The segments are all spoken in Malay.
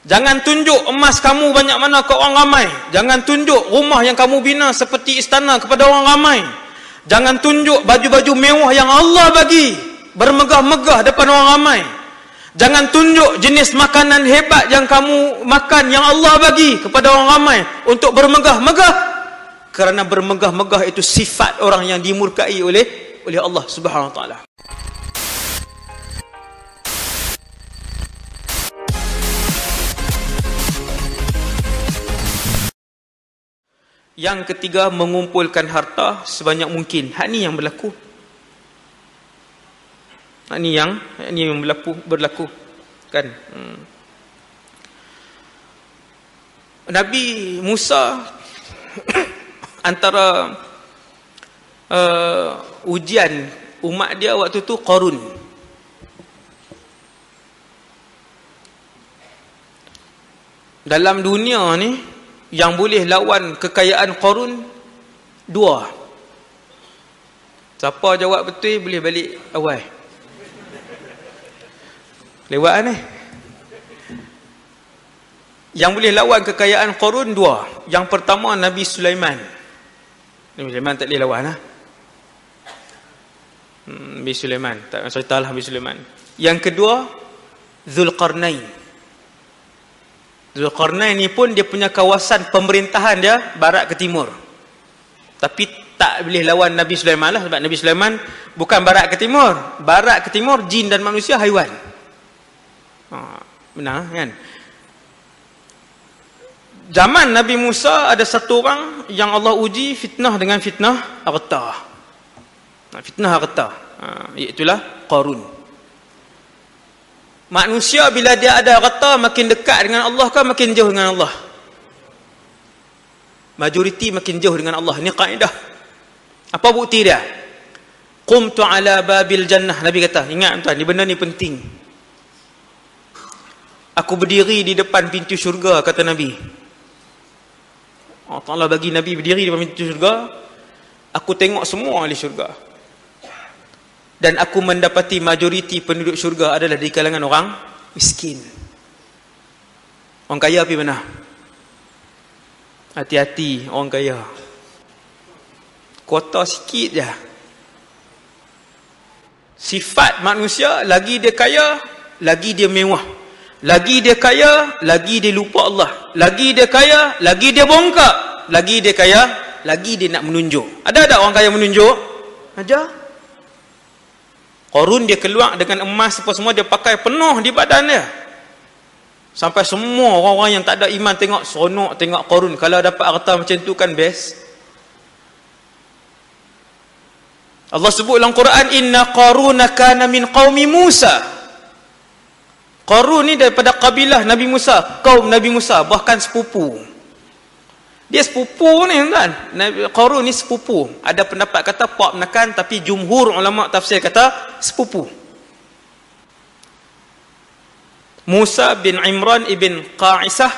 Jangan tunjuk emas kamu banyak mana ke orang ramai. Jangan tunjuk rumah yang kamu bina seperti istana kepada orang ramai. Jangan tunjuk baju-baju mewah yang Allah bagi bermegah-megah depan orang ramai. Jangan tunjuk jenis makanan hebat yang kamu makan yang Allah bagi kepada orang ramai untuk bermegah-megah. Kerana bermegah-megah itu sifat orang yang dimurkai oleh Allah Subhanahu wa taala. Yang ketiga, mengumpulkan harta sebanyak mungkin. Hak ni yang berlaku. Hak ni yang berlaku kan. Nabi Musa antara ujian umat dia waktu tu Qarun. Dalam dunia ni yang boleh lawan kekayaan Qarun dua. Siapa jawab betul boleh balik awal. Lewat ni. Yang boleh lawan kekayaan Qarun dua. Yang pertama Nabi Sulaiman. Nabi Sulaiman tak boleh lawan lah. Nabi Sulaiman, tak ceritalah Nabi Sulaiman. Yang kedua Zulkarnain. Zulkarnain ni pun dia punya kawasan pemerintahan dia barat ke timur. Tapi tak boleh lawan Nabi Sulaiman lah, sebab Nabi Sulaiman bukan barat ke timur. Barat ke timur jin dan manusia haiwan. Benar kan? Zaman Nabi Musa ada satu orang yang Allah uji fitnah dengan fitnah harta. Fitnah harta. Iaitulah Qarun. Manusia bila dia ada harta makin dekat dengan Allah ke makin jauh dengan Allah? Majoriti makin jauh dengan Allah. Ini kaedah. Apa bukti dia? Qumtu ala babil jannah. Nabi kata, ingat tuan, ni benda ni penting. Aku berdiri di depan pintu syurga, kata Nabi. Allah Ta'ala bagi Nabi berdiri di depan pintu syurga. Aku tengok semua ahli syurga. Dan aku mendapati majoriti penduduk syurga adalah di kalangan orang miskin. Orang kaya pergi mana? Hati-hati orang kaya. Kuota sikit je. Sifat manusia, lagi dia kaya, lagi dia mewah. Lagi dia kaya, lagi dia lupa Allah. Lagi dia kaya, lagi dia bongkak. Lagi dia kaya, lagi dia nak menunjuk. Ada tak orang kaya menunjuk? Aja. Qarun dia keluar dengan emas apa semua, dia pakai penuh di badan dia. Sampai semua orang-orang yang tak ada iman tengok seronok tengok Qarun. Kalau dapat harta macam tu kan best. Allah sebut dalam Quran, inna Qaruna kana min qaumi Musa. Qarun ni daripada kabilah Nabi Musa, kaum Nabi Musa, bahkan sepupu. Dia sepupu ni kan. Qarun ni sepupu. Ada pendapat kata pak menekan, tapi jumhur ulama tafsir kata sepupu. Musa bin Imran ibn Qa'isah.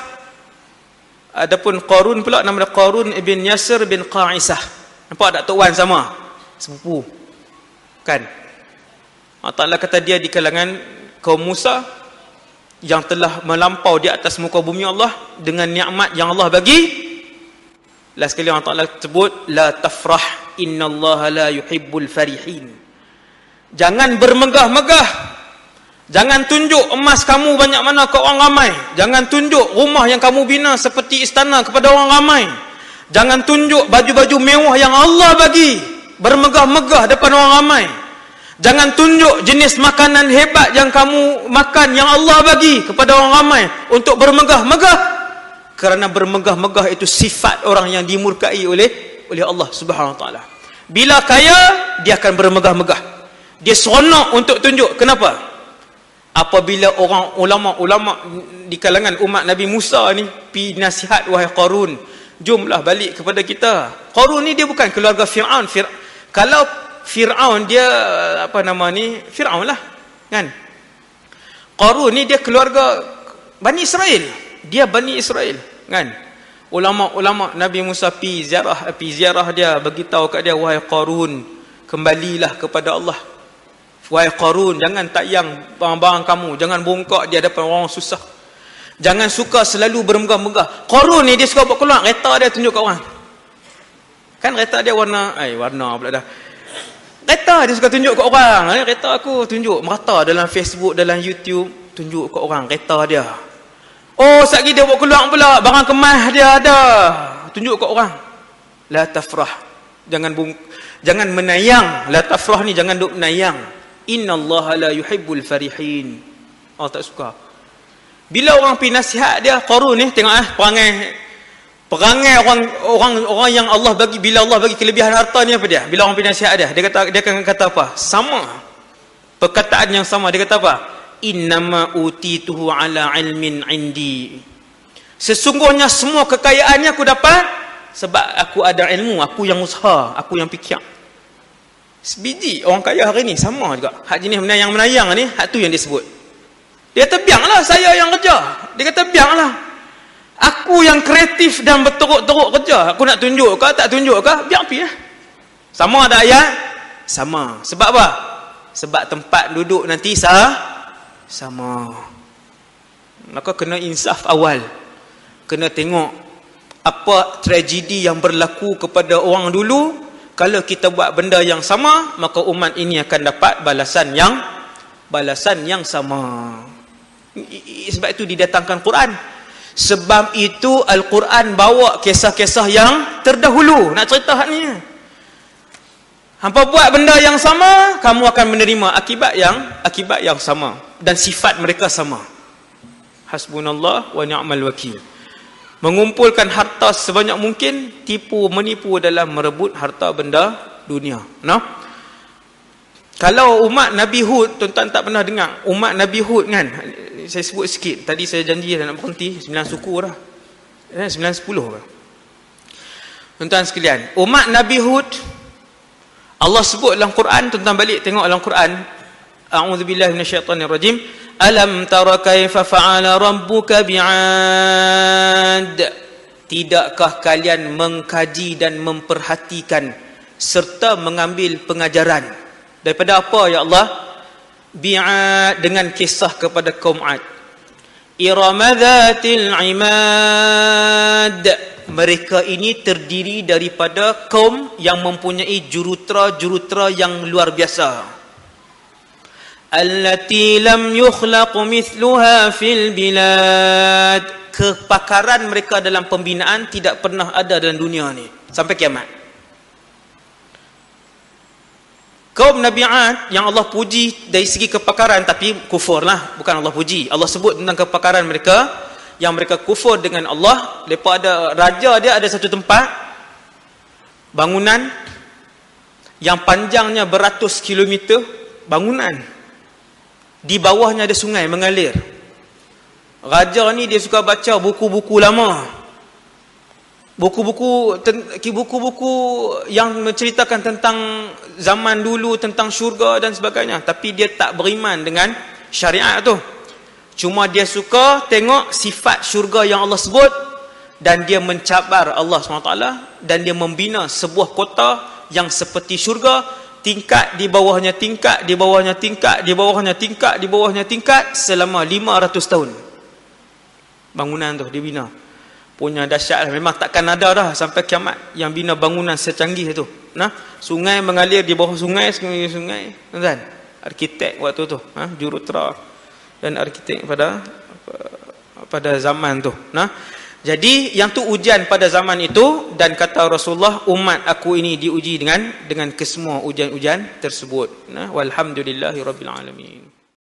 Adapun Qarun pula nama dia Qarun ibn Yasir bin Qa'isah. Nampak tak Tok Wan sama? Sepupu. Kan? Allah Ta'ala kata dia di kalangan kaum Musa yang telah melampau di atas muka bumi Allah dengan nikmat yang Allah bagi. Last kali Allah Ta'ala sebut, la tafrah innallaha la yuhibbul farihin. Jangan bermegah-megah. Jangan tunjuk emas kamu banyak mana ke orang ramai. Jangan tunjuk rumah yang kamu bina seperti istana kepada orang ramai. Jangan tunjuk baju-baju mewah yang Allah bagi bermegah-megah depan orang ramai. Jangan tunjuk jenis makanan hebat yang kamu makan yang Allah bagi kepada orang ramai untuk bermegah-megah. Kerana bermegah-megah itu sifat orang yang dimurkai oleh Allah Subhanahu wa taala. Bila kaya, dia akan bermegah-megah. Dia seronok untuk tunjuk. Kenapa? Apabila orang ulama-ulama di kalangan umat Nabi Musa ni pi nasihat, wahai Qarun, jomlah balik kepada kita. Qarun ni dia bukan keluarga Fir'aun. Kalau Fir'aun dia Fir'aun lah, kan? Qarun ni dia keluarga Bani Israel. Dia Bani Israel, kan? Ulama-ulama Nabi Musa pi ziarah dia, bagi tahu kat dia, wahai Qarun, kembalilah kepada Allah. Wahai Qarun, jangan takyang barang-barang kamu, jangan bongkak dia depan orang susah. Jangan suka selalu bermegah-megah. Qarun ni dia suka buat keluar kereta dia tunjuk kat orang. Kan kereta dia warna pula dah. Kereta dia suka tunjuk kat orang. Kereta aku tunjuk merata dalam Facebook, dalam YouTube, tunjuk kat orang kereta dia. Oh, satgi dia buat keluar pula barang kemas dia ada. Tunjuk kat orang. La tafrah. Jangan menayang. La tafrah ni jangan duk menayang. Innallaha la yuhibbul farihin. Allah tak suka. Bila orang pergi nasihat dia, Qarun ni tengok perangai orang yang Allah bagi, bila Allah bagi kelebihan harta ni apa dia? Bila orang pergi nasihat dia akan kata apa? Sama. Perkataan yang sama, dia kata apa? Innama utituhu ala ilmin indi. Sesungguhnya semua kekayaannya aku dapat sebab aku ada ilmu, aku yang usaha, aku yang fikir. Sebiji orang kaya hari ni sama juga. Hak jenis menayang ni, hak tu yang disebut. Dia kata biarlah saya yang kerja. Dia kata biarlah. Aku yang kreatif dan berteruk-teruk kerja. Aku nak tunjuk ke tak tunjuk ke, biar pergi lah. Sama ada ayat? Sama. Sebab apa? Sebab tempat duduk nanti sama. Maka kena insaf awal. Kena tengok apa tragedi yang berlaku kepada orang dulu. Kalau kita buat benda yang sama, maka umat ini akan dapat balasan yang sama. Sebab itu didatangkan Quran. Sebab itu Al-Quran bawa kisah-kisah yang terdahulu. Nak cerita hak ni. Hampa buat benda yang sama, kamu akan menerima akibat yang sama. Dan sifat mereka sama. Hasbunallah wa ni'mal wakil. Mengumpulkan harta sebanyak mungkin, menipu dalam merebut harta benda dunia. Kalau umat Nabi Hud, tuan-tuan tak pernah dengar umat Nabi Hud kan, saya sebut sikit. Tadi saya janji nak berhenti 9 suku dah. 9-10 kan. Tuan-tuan sekalian, umat Nabi Hud Allah sebut dalam Quran, tuan-tuan balik tengok dalam Quran. A'udzubillahi minasyaitonirrajim. Alam tara kaifa fa'ala rabbuka bi'ad. Tidakkah kalian mengkaji dan memperhatikan serta mengambil pengajaran daripada apa ya Allah? Bi'ad, dengan kisah kepada kaum Ad. Irama dzatil imad. Mereka ini terdiri daripada kaum yang mempunyai jurutera yang luar biasa. Allati lam yukhlaq mithluha fil bilad. Kepakaran mereka dalam pembinaan tidak pernah ada dalam dunia ni sampai kiamat. Kaum Nabi Ad yang Allah puji dari segi kepakaran, tapi kufur lah, bukan Allah puji. Allah sebut tentang kepakaran mereka yang mereka kufur dengan Allah. Mereka ada raja dia, ada satu tempat bangunan yang panjangnya beratus kilometer, bangunan di bawahnya ada sungai mengalir. Raja ni dia suka baca buku-buku lama, buku-buku yang menceritakan tentang zaman dulu, tentang syurga dan sebagainya, tapi dia tak beriman dengan syariat tu. Cuma dia suka tengok sifat syurga yang Allah sebut, dan dia mencabar Allah SWT, dan dia membina sebuah kota yang seperti syurga, tingkat di bawahnya tingkat, di bawahnya tingkat, di bawahnya tingkat, di bawahnya tingkat, selama 500 tahun. Bangunan tu dia bina. Punya dahsyat lah. Memang takkan ada dah sampai kiamat yang bina bangunan secanggih itu. Sungai mengalir di bawah sungai, sungai. Kan? Arkitek waktu tu, jurutera dan arkitek pada zaman tu. Jadi yang tu ujian pada zaman itu, dan kata Rasulullah, umat aku ini diuji dengan kesemua ujian-ujian tersebut. Walhamdulillahirabbil alamin.